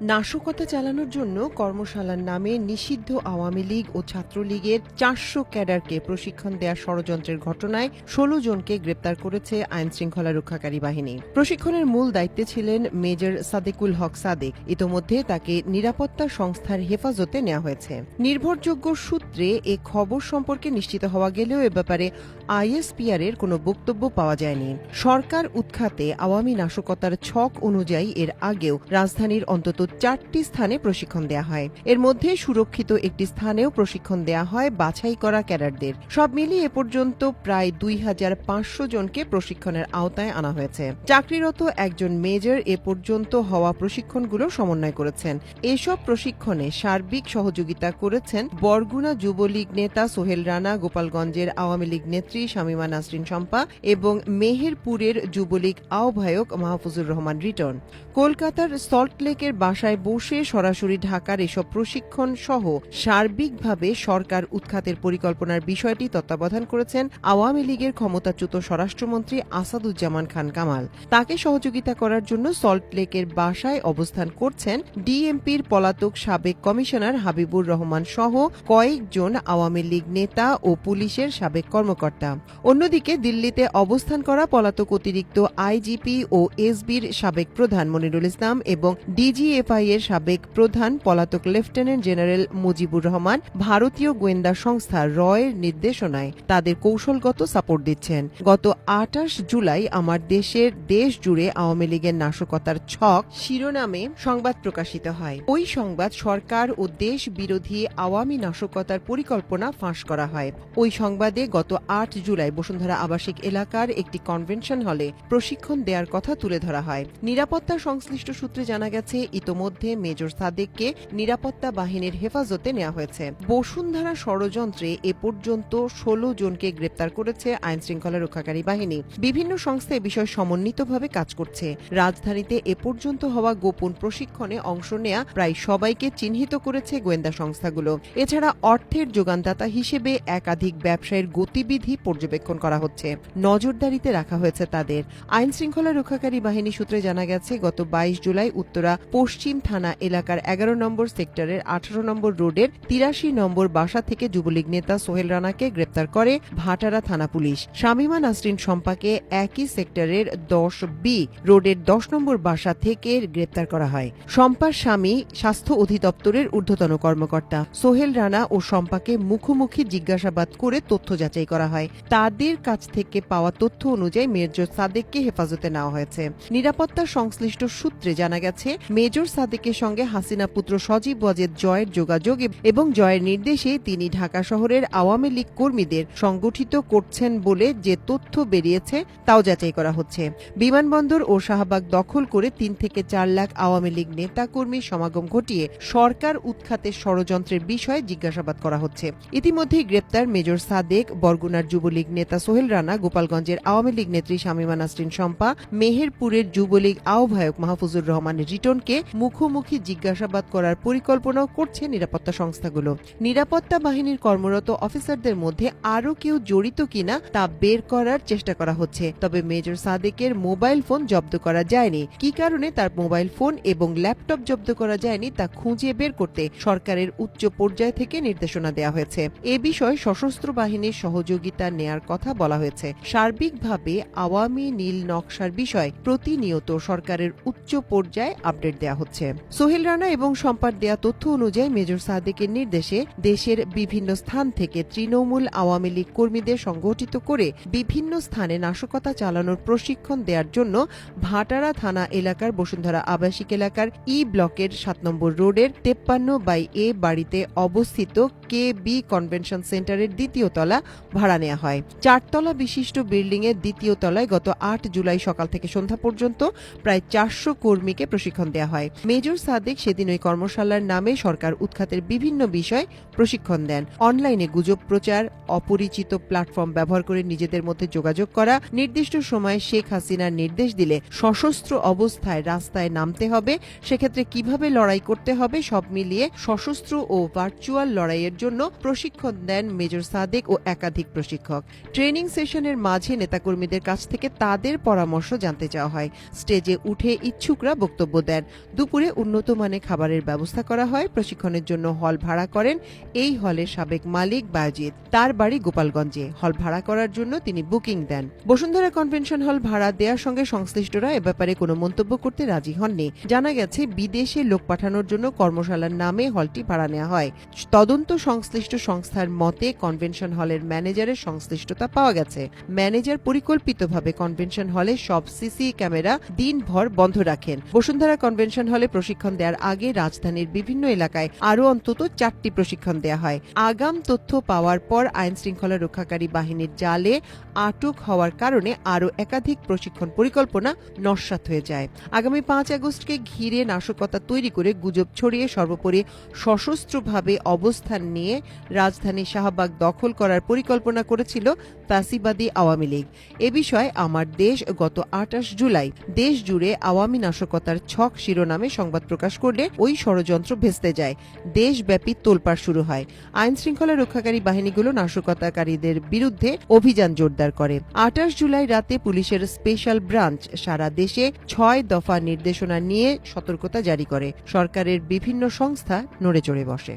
নাশকতা চালানোর জন্য কর্মশালার নামে নিষিদ্ধ আওয়ামী লীগ ও ছাত্রলীগের ৪০০ ক্যাডারকে প্রশিক্ষণ দেওয়ার ষড়যন্ত্রের ঘটনায় ১৬ জনকে গ্রেপ্তার করেছে আইনশৃঙ্খলা রক্ষাকারী বাহিনী। প্রশিক্ষণের মূল দায়িত্বে ছিলেন মেজর সাদেকুল হক সাদেক। ইতোমধ্যে তাকে নিরাপত্তা সংস্থার হেফাজতে নেওয়া হয়েছে। নির্ভরযোগ্য সূত্রে এ খবর সম্পর্কে নিশ্চিত হওয়া গেলেও এ ব্যাপারে আইএসপিআর এর কোনো বক্তব্য পাওয়া যায়নি। সরকার উৎখাতে আওয়ামী নাশকতার ছক অনুযায়ী এর আগেও রাজধানীর অন্তত ৪টি স্থানে প্রশিক্ষণ দেয়া হয়। এর মধ্যে সুরক্ষিত একটি স্থানেও প্রশিক্ষণ দেয়া হয় বাছাই করা ক্যাডারদের। সব মিলিয়ে এ পর্যন্ত প্রায় ২৫০০ জনকে প্রশিক্ষণের আওতায় আনা হয়েছে। চাকরিরত একজন মেজর এ পর্যন্ত হওয়া প্রশিক্ষণগুলো সমন্বয় করেছেন। এসব প্রশিক্ষণে সার্বিক সহযোগিতা করেছেন বরগুনা যুবলীগ নেতা সোহেল রানা, গোপালগঞ্জের আওয়ামী লীগ নেত্রী শামীমা নাসরিন শম্পা এবং মেহেরপুরের যুবলীগ আহ্বায়ক মাহফুজুর রহমান রিটন। কলকাতার সল্টলেকের বাসায় বসে সরাসরি ঢাকার এসব প্রশিক্ষণ সহ সার্বিকভাবে সরকার উৎখাতের পরিকল্পনার বিষয়টি তত্ত্বাবধান করেছেন আওয়ামী লীগের ক্ষমতাচ্যুত স্বরাষ্ট্রমন্ত্রী আসাদুজ্জামান খান কামাল। তাকে সহযোগিতা করার জন্য সল্টলেকের বাসায় অবস্থান করছেন ডিএমপির পলাতক সাবেক কমিশনার হাবিবুর রহমান সহ কয়েকজন আওয়ামী লীগ নেতা ও পুলিশের সাবেক কর্মকর্তা। অন্যদিকে দিল্লিতে অবস্থান করা পলাতক অতিরিক্ত আইজিপি ও এসবির সাবেক প্রধান মনিরুল ইসলাম এবং ডিজিএফআই এর সাবেক প্রধান পলাতক লেফটেন্যান্ট জেনারেল মুজিবুর রহমান ভারতীয় গোয়েন্দা সংস্থা রয়ের নির্দেশনায় তাদের কৌশলগত সাপোর্ট দিচ্ছেন। গত ২৮ জুলাই আমার দেশের দেশ জুড়ে আওয়ামী লীগের নাশকতার ছক শিরোনামে সংবাদ প্রকাশিত হয়। ওই সংবাদ সরকার ও দেশ বিরোধী আওয়ামী নাশকতার পরিকল্পনা ফাঁস করা হয়। ওই সংবাদে গত ৮ জুলাই বসুন্ধরা আবাসিক এলাকার একটি কনভেনশন হলে প্রশিক্ষণ দেওয়ার কথা তুলে ধরা হয়। নিরাপত্তা সংশ্লিষ্ট সূত্রে জানা গেছে ইতোমধ্যে মেজর সাদেককে নিরাপত্তা বাহিনীর হেফাজতে নেওয়া হয়েছে। বসুন্ধরা ষড়যন্ত্রে এ পর্যন্ত ১৬ জনকে গ্রেপ্তার করেছে আইনশৃঙ্খলা রক্ষাকারী বাহিনী। বিভিন্ন সংস্থা এ বিষয়ে সমন্বিতভাবে কাজ করছে। রাজধানীতে এ পর্যন্ত হওয়া গোপন প্রশিক্ষণে অংশ নেয়া প্রায় সবাইকে চিহ্নিত করেছে গোয়েন্দা সংস্থাগুলো। এছাড়া অর্থের যোগানদাতা হিসেবে একাধিক ব্যবসায়ের গতিবিধি পর্যবেক্ষণ করা হচ্ছে। নজরদারিতে রাখা হয়েছে তাদের। আইনশৃঙ্খলা রক্ষাকারী বাহিনী সূত্রে জানা গেছে গত ২২ জুলাই উত্তরা পশ্চিম থানা এলাকার ১১ নম্বর সেক্টরের ১৮ নম্বর রোডের ৮৩ নম্বর বাসা থেকে যুবলীগ নেতা সোহেল রানাকে গ্রেপ্তার করে ভাটারা থানা পুলিশ। শামীমা নাসরিন শম্পাকে একই সেক্টরের ১০B রোডের ১০ নম্বর বাসা থেকে গ্রেপ্তার করা হয়। শম্পার স্বামী স্বাস্থ্য অধিদপ্তরের ঊর্ধ্বতন কর্মকর্তা। সোহেল রানা ও শম্পাকে মুখোমুখি জিজ্ঞাসাবাদ করে তথ্য যাচাই করা হয়। তাদের কাছ থেকে পাওয়া তথ্য অনুযায়ী মেজর সাদেককে হেফাজতে নেওয়া হয়েছে। নিরাপত্তা সংশ্লিষ্ট সূত্রে জানা গেছে মেজর সাদেকের সঙ্গে হাসিনা পুত্র সজীব ওয়াজেদ জয়ের যোগাযোগ এবং জয়ের নির্দেশে তিনি ঢাকা শহরের আওয়ামী লীগ কর্মীদের সংগঠিত করছেন বলে যে তথ্য বেরিয়েছে তাও যাচাই করা হচ্ছে। বিমানবন্দর ও শাহবাগ দখল করে ৩ থেকে ৪ লাখ আওয়ামী লীগ নেতাকর্মীর সমাগম ঘটিয়ে সরকার উৎখাতের ষড়যন্ত্রের বিষয়ে জিজ্ঞাসাবাদ করা হচ্ছে। ইতিমধ্যেই গ্রেপ্তার মেজর সাদেক, বরগুনার যুবলীগ নেতা সোহেল রানা, গোপালগঞ্জের আওয়ামী লীগ নেত্রী শামীমা নাসরিন শম্পা, মেহেরপুরের যুবলীগ আহ্বায়ক মাহফুজুর রহমান রিটনকে মুখোমুখি জিজ্ঞাসাবাদ করার পরিকল্পনাও করছে নিরাপত্তা সংস্থাগুলো। নিরাপত্তা বাহিনীর কর্মরত অফিসারদের মধ্যে আরও কেউ জড়িত কিনা তা বের করার চেষ্টা করা হচ্ছে। তবে মেজর সাদেকের মোবাইল ফোন জব্দ করা যায়নি। কি কারণে তার মোবাইল ফোন এবং ল্যাপটপ জব্দ করা যায়নি তা খুঁজে বের করতে সরকারের উচ্চ পর্যায় থেকে নির্দেশনা দেওয়া হয়েছে। এ বিষয়ে সশস্ত্র বাহিনীর সহযোগিতা নেয়ার কথা বলা হয়েছে। সার্বিকভাবে আওয়ামী নীল নকশার বিষয় প্রতিনিয়ত সরকারের উচ্চ পর্যায়ে আপডেট দেওয়া হচ্ছে। সোহেল রানা এবং শম্পার দেয়া তথ্য অনুযায়ী মেজর সাদেকের নির্দেশে দেশের বিভিন্ন স্থান থেকে তৃণমূল আওয়ামী লীগ কর্মীদের সংগঠিত করে বিভিন্ন স্থানে নাশকতা চালানোর প্রশিক্ষণ দেওয়ার জন্য ভাটারা থানা এলাকার বসুন্ধরা আবাসিক এলাকার ব্লকের ৭ নম্বর রোডের 53/A বাড়িতে অবস্থিত KB কনভেনশন সেন্টারের ২য় তলা ভাড়া নেওয়া হয়। ৪ তলা বিশিষ্ট বিল্ডিং এর ২য় তলায় গত ৮ জুলাই সকাল থেকে সন্ধ্যা পর্যন্ত প্রায় ৪০০ কর্মীকে প্রশিক্ষণ দেওয়া হয়। মেজর সাদেক সেদিন ওই কর্মশালার নামে সরকার উৎখাতের বিভিন্ন বিষয় প্রশিক্ষণ দেন। অনলাইনে গুজব প্রচার, অপরিচিত প্ল্যাটফর্ম ব্যবহার করে নিজেদের মধ্যে যোগাযোগ করা, নির্দিষ্ট সময়ে শেখ হাসিনার নির্দেশ দিলে সশস্ত্র অবস্থায় রাস্তায় নামতে হবে, সেক্ষেত্রে কিভাবে লড়াই করতে হবে সব মিলিয়ে সশস্ত্র ও ভার্চুয়াল লড়াইয়ের জন্য প্রশিক্ষণ দেন মেজর সাদেক ও একাধিক প্রশিক্ষক। ট্রেনিং সেশনের মাঝে নেতাকর্মীদের কাছ থেকে তাদের পরামর্শ জানতে চাওয়া হয়। স্টেজে উঠে ইচ্ছুকরা বক্তব্য দেন। দুপুর দুপুরে উন্নত মানের খাবারের ব্যবস্থা করা হয়। প্রশিক্ষণের জন্য হল ভাড়া করেন এই হলের সাবেক মালিক বায়েজিদ। তার বাড়ি গোপালগঞ্জে। হল ভাড়া করার জন্য তিনি বুকিং দেন। বসুন্ধরা কনভেনশন হল ভাড়া দেওয়ার সঙ্গে সংশ্লিষ্টরা এ ব্যাপারে কোনো মন্তব্য করতে রাজি হননি। জানা গেছে, বিদেশে লোক পাঠানোর জন্য কর্মশালার নামে হলটি ভাড়া নেওয়া হয়। তদন্ত সংশ্লিষ্ট সংস্থার মতে কনভেনশন হলের ম্যানেজারের সংশ্লিষ্টতা পাওয়া গেছে। ম্যানেজার পরিকল্পিতভাবে কনভেনশন হলে সব সিসি ক্যামেরা দিনভর বন্ধ রাখেন। বসুন্ধরা কনভেনশন হলে প্রশিক্ষণ দেওয়ার আগে রাজধানীর বিভিন্ন এলাকায় আরও অন্তত 4টি প্রশিক্ষণ দেওয়া হয়। আগাম তথ্য পাওয়ার পর আইন শৃঙ্খলা রক্ষাকারী বাহিনীর জালে আটক হওয়ার কারণে আরও একাধিক প্রশিক্ষণ পরিকল্পনা নস্যাৎ হয়ে যায়। আগামী 5 আগস্টকে ঘিরে নাশকতা তৈরি করে গুজব ছড়িয়ে সর্বোপরি সশস্ত্রভাবে অবস্থান নিয়ে রাজধানী শাহবাগ দখল করার পরিকল্পনা করেছিল ফ্যাসিবাদী আওয়ামী লীগ। এ বিষয়ে আমার দেশ গত 28 জুলাই দেশ জুড়ে আওয়ামী নাশকতার ছক শিরোনামে সংবাদ প্রকাশ করলে ওই ষড়যন্ত্র ভেস্তে যায়। দেশব্যাপী তোলপাড় শুরু হয়। আইন শৃঙ্খলা রক্ষাকারী বাহিনীগুলো নাশকতাকারীদের বিরুদ্ধে অভিযান জোরদার করে। 28 জুলাই রাতে পুলিশের স্পেশাল ব্রাঞ্চ সারা দেশে 6 দফা নির্দেশনা নিয়ে সতর্কতা জারি করে। সরকারের বিভিন্ন সংস্থা নড়েচড়ে বসে।